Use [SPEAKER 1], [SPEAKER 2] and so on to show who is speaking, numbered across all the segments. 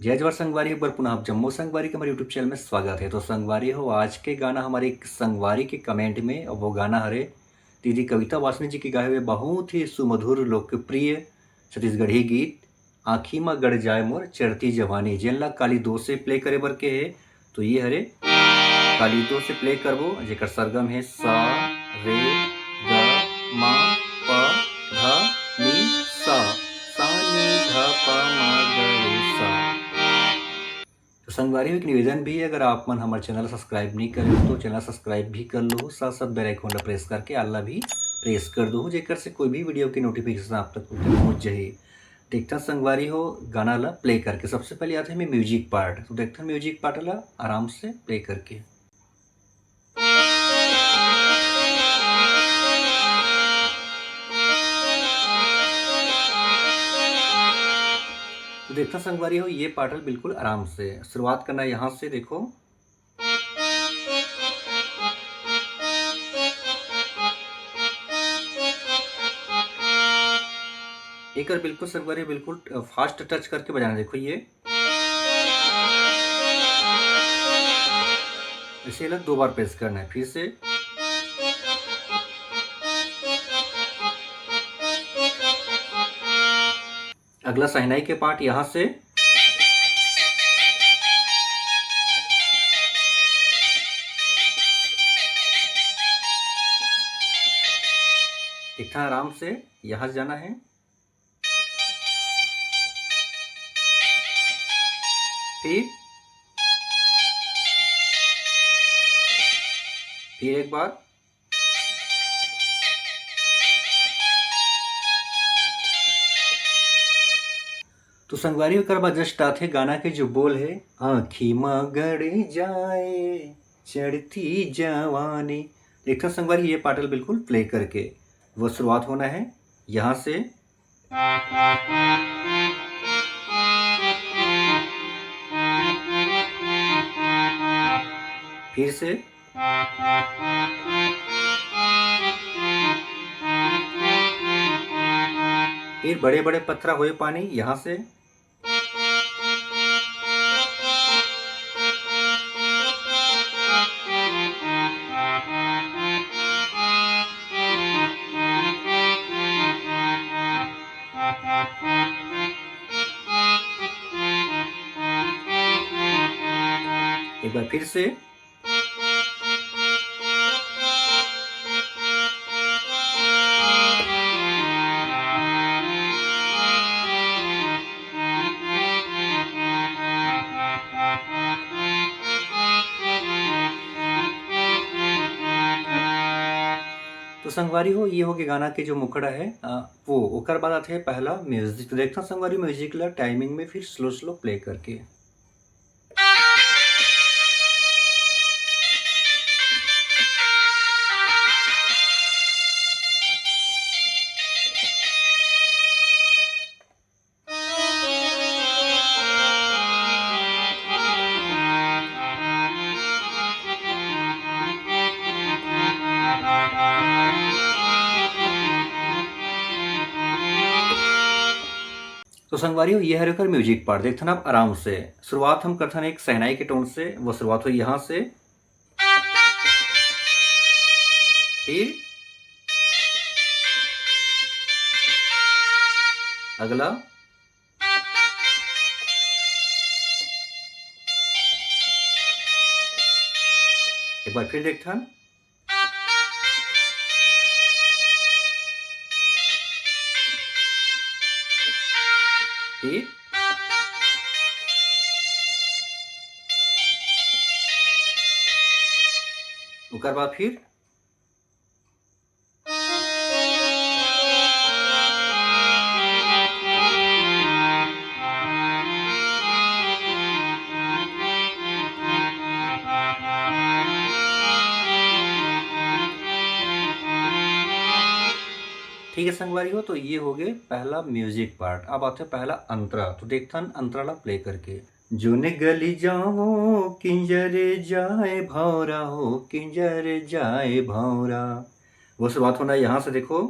[SPEAKER 1] जय जवाहर संगवारी एक बार पुनः आप जम्मू संगवारी के हमारे यूट्यूब चैनल में स्वागत है। तो संगवारी हो आज के गाना हमारे एक संगवारी के कमेंट में, और वो गाना हरे दीदी कविता वासनी जी के गाए हुए बहुत ही सुमधुर लोकप्रिय छत्तीसगढ़ी गीत आँखी में गड़ जाए मोर चढ़ती जवानी जेनला काली दो से प्ले करे बर के है। तो ये हरे काली दो से प्ले करबो, जेकर सरगम है सा रे ग मा प ध नी सा सा नी ध प म ग रे सा। तो संगवारी एक निवेदन भी है, अगर आप मन हमारे चैनल सब्सक्राइब नहीं करे हो तो चैनल सब्सक्राइब भी कर लो, साथ साथ बेल आइकन ला प्रेस करके आल्ला भी प्रेस कर दो, जेकर से कोई भी वीडियो की नोटिफिकेशन आप तक पहुंच जाए। देखता संगवारी हो गाना ला प्ले करके सबसे पहले आते हैं म्यूजिक पार्ट। तो देखता म्यूजिक पार्ट ला आराम से प्ले करके। तो देखता संगवारी हो ये पार्टल बिल्कुल आराम से शुरुआत करना है। यहाँ से देखो एक और बिल्कुल संगवारी बिल्कुल फास्ट टच करके बजाना। देखो ये इसे दो बार प्रेस करना है। फिर से अगला सहनाई के पार्ट यहाँ से इतना आराम से यहाँ जाना है। फिर एक बार तो संगवारी कर बाद जस्ट आते गाना के जो बोल है आँखी में गड़ जाए चढ़ती जवानी। देखता संगवारी ये पार्टल बिल्कुल प्ले करके वो शुरुआत होना है यहाँ से। फिर से फिर बड़े बड़े पत्थरा हुए पानी यहाँ से। एक बार फिर से तो संगवारी हो ये हो गया गाना के जो मुखड़ा है वो ओकर बाद आते हैं पहला म्यूजिक। तो देखता संगवारी म्यूजिक ला टाइमिंग में फिर स्लो स्लो प्ले करके। तो संगवारी हो ये है कर म्यूजिक पार्ट। देखते ना आप आराम से शुरुआत हम करते हैं एक सहनाई के टोन से। वो शुरुआत हुई यहाँ से, फिर अगला एक बार फिर देखता फिर उसके बाद फिर ठीक है संगवारी हो। तो ये हो गए पहला म्यूजिक पार्ट। अब आते हैं पहला अंतरा। तो देखता अंतरा ला प्ले करके। जोने गली जाओ किंजर जाए भौरा हो किंजर जाए भौरा। वो शुरुआत होना है यहाँ से। देखो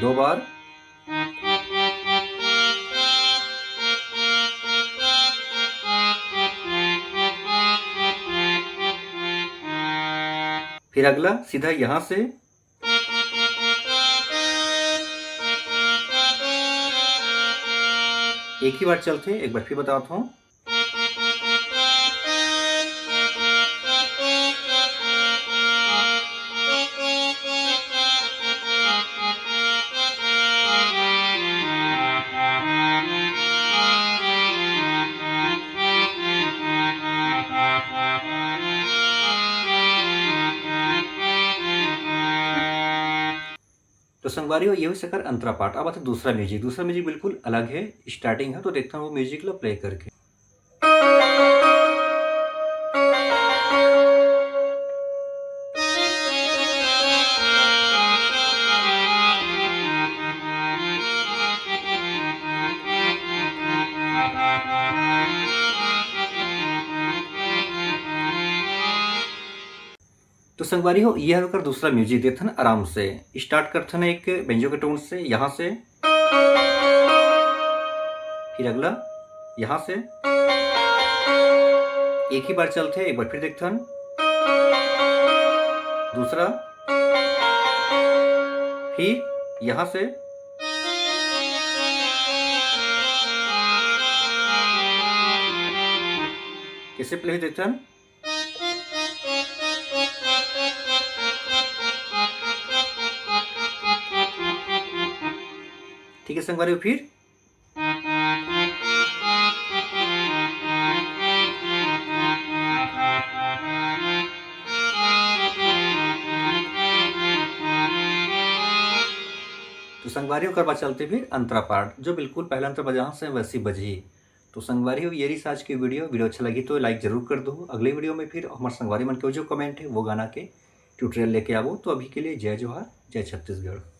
[SPEAKER 1] 2 बार, फिर अगला सीधा यहाँ से एक ही बार चलते हैं, एक बार फिर बताता हूँ। तो संगवारियों ये हुई सकर अंतरा पार्ट। अब आता है दूसरा म्यूजिक। दूसरा म्यूजिक बिल्कुल अलग है, स्टार्टिंग है, तो देखता हूँ वो म्यूजिक ला प्ले करके। तो संगवारी हो यह होकर दूसरा म्यूजिक देथन आराम से स्टार्ट करथन एक बेंजो के टोन से, यहाँ से, फिर अगला यहाँ से, एक ही बार चलते, एक बार फिर देखथन, दूसरा, फिर यहाँ से, कैसे प्ले देखथन। ठीक है संगवारी, फिर तो संगवारी कर बाद चलते फिर अंतरा पार्ट, जो बिल्कुल पहला अंतरा बजा से वैसी बजी। तो संगवारी हो ये रही आज की वीडियो अच्छा लगी तो लाइक जरूर कर दो। अगले वीडियो में फिर हमारे संगवारी मन के जो कमेंट है वो गाना के ट्यूटोरियल लेके आवो। तो अभी के लिए जय जोहार, जय छत्तीसगढ़।